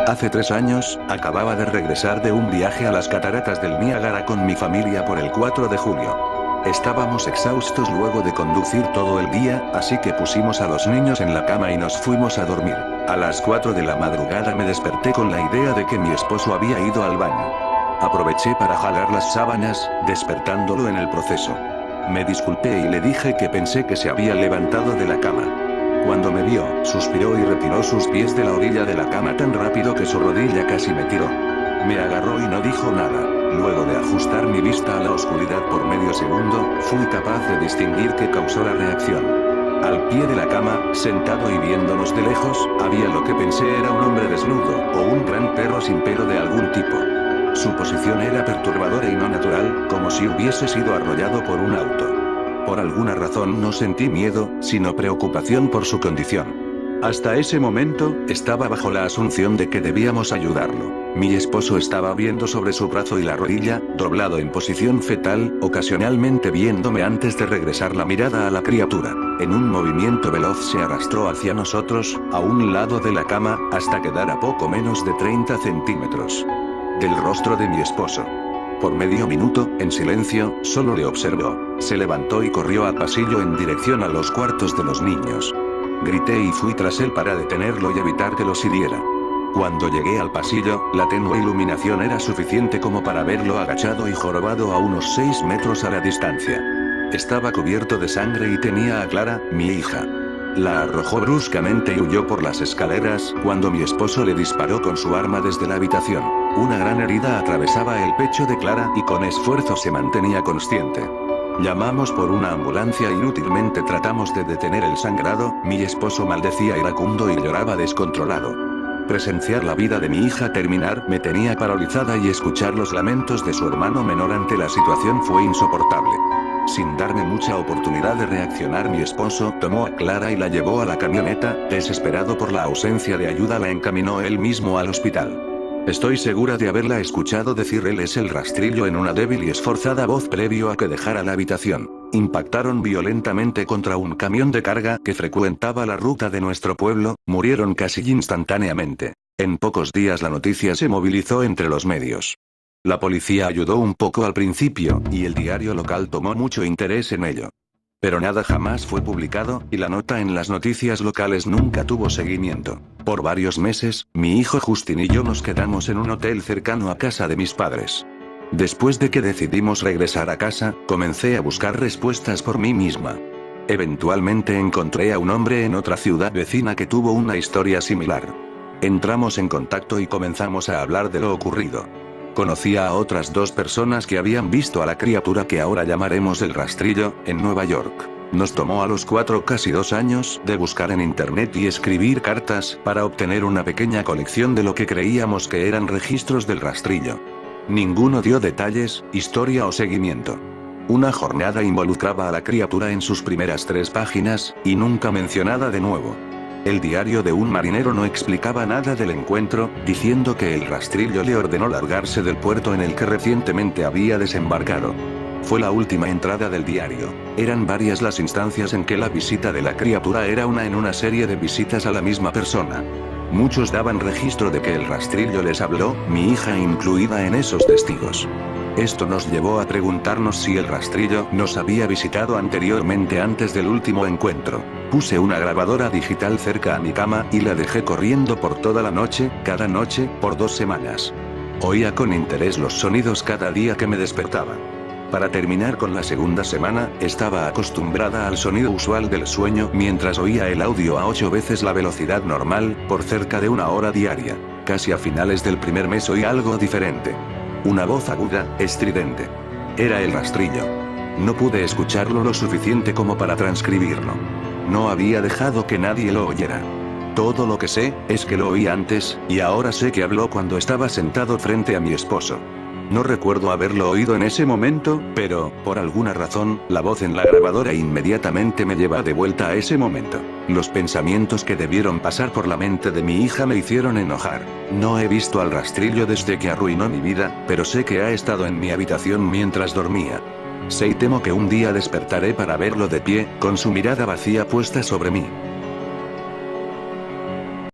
Hace 3 años, acababa de regresar de un viaje a las cataratas del Niágara con mi familia por el 4 de julio. Estábamos exhaustos luego de conducir todo el día, así que pusimos a los niños en la cama y nos fuimos a dormir. A las 4 de la madrugada me desperté con la idea de que mi esposo había ido al baño. Aproveché para jalar las sábanas, despertándolo en el proceso. Me disculpé y le dije que pensé que se había levantado de la cama. Cuando me vio, suspiró y retiró sus pies de la orilla de la cama tan rápido que su rodilla casi me tiró. Me agarró y no dijo nada. Luego de ajustar mi vista a la oscuridad por medio segundo, fui capaz de distinguir qué causó la reacción. Al pie de la cama, sentado y viéndonos de lejos, había lo que pensé era un hombre desnudo, o un gran perro sin pelo de algún tipo. Su posición era perturbadora y no natural, como si hubiese sido arrollado por un auto. Por alguna razón no sentí miedo, sino preocupación por su condición. Hasta ese momento, estaba bajo la asunción de que debíamos ayudarlo. Mi esposo estaba viendo sobre su brazo y la rodilla, doblado en posición fetal, ocasionalmente viéndome antes de regresar la mirada a la criatura. En un movimiento veloz se arrastró hacia nosotros, a un lado de la cama, hasta quedar a poco menos de 30 centímetros del rostro de mi esposo. Por medio minuto, en silencio, solo le observó. Se levantó y corrió al pasillo en dirección a los cuartos de los niños. Grité y fui tras él para detenerlo y evitar que los hiriera. Cuando llegué al pasillo, la tenue iluminación era suficiente como para verlo agachado y jorobado a unos 6 metros a la distancia. Estaba cubierto de sangre y tenía a Clara, mi hija. La arrojó bruscamente y huyó por las escaleras, cuando mi esposo le disparó con su arma desde la habitación. Una gran herida atravesaba el pecho de Clara y con esfuerzo se mantenía consciente. Llamamos por una ambulancia e inútilmente tratamos de detener el sangrado, mi esposo maldecía iracundo y lloraba descontrolado. Presenciar la vida de mi hija terminar me tenía paralizada y escuchar los lamentos de su hermano menor ante la situación fue insoportable. Sin darme mucha oportunidad de reaccionar, mi esposo tomó a Clara y la llevó a la camioneta, desesperado por la ausencia de ayuda la encaminó él mismo al hospital. Estoy segura de haberla escuchado decir él es el rastrillo en una débil y esforzada voz previo a que dejara la habitación. Impactaron violentamente contra un camión de carga que frecuentaba la ruta de nuestro pueblo, murieron casi instantáneamente. En pocos días la noticia se movilizó entre los medios. La policía ayudó un poco al principio, y el diario local tomó mucho interés en ello. Pero nada jamás fue publicado, y la nota en las noticias locales nunca tuvo seguimiento. Por varios meses, mi hijo Justin y yo nos quedamos en un hotel cercano a casa de mis padres. Después de que decidimos regresar a casa, comencé a buscar respuestas por mí misma. Eventualmente encontré a un hombre en otra ciudad vecina que tuvo una historia similar. Entramos en contacto y comenzamos a hablar de lo ocurrido. Conocía a otras 2 personas que habían visto a la criatura que ahora llamaremos el rastrillo, en Nueva York. Nos tomó a los 4 casi 2 años de buscar en internet y escribir cartas para obtener una pequeña colección de lo que creíamos que eran registros del rastrillo. Ninguno dio detalles, historia o seguimiento. Una jornada involucraba a la criatura en sus primeras 3 páginas, y nunca mencionada de nuevo. El diario de un marinero no explicaba nada del encuentro, diciendo que el rastrillo le ordenó largarse del puerto en el que recientemente había desembarcado. Fue la última entrada del diario. Eran varias las instancias en que la visita de la criatura era una en una serie de visitas a la misma persona. Muchos daban registro de que el rastrillo les habló, mi hija incluida en esos testigos. Esto nos llevó a preguntarnos si el rastrillo nos había visitado anteriormente antes del último encuentro. Puse una grabadora digital cerca a mi cama y la dejé corriendo por toda la noche, cada noche, por 2 semanas. Oía con interés los sonidos cada día que me despertaba. Para terminar con la segunda semana, estaba acostumbrada al sonido usual del sueño mientras oía el audio a 8 veces la velocidad normal, por cerca de 1 hora diaria. Casi a finales del primer mes oí algo diferente. Una voz aguda, estridente. Era el rastrillo. No pude escucharlo lo suficiente como para transcribirlo. No había dejado que nadie lo oyera. Todo lo que sé, es que lo oí antes, y ahora sé que habló cuando estaba sentado frente a mi esposo. No recuerdo haberlo oído en ese momento, pero, por alguna razón, la voz en la grabadora inmediatamente me lleva de vuelta a ese momento. Los pensamientos que debieron pasar por la mente de mi hija me hicieron enojar. No he visto al rastrillo desde que arruinó mi vida, pero sé que ha estado en mi habitación mientras dormía. Sé y temo que un día despertaré para verlo de pie, con su mirada vacía puesta sobre mí.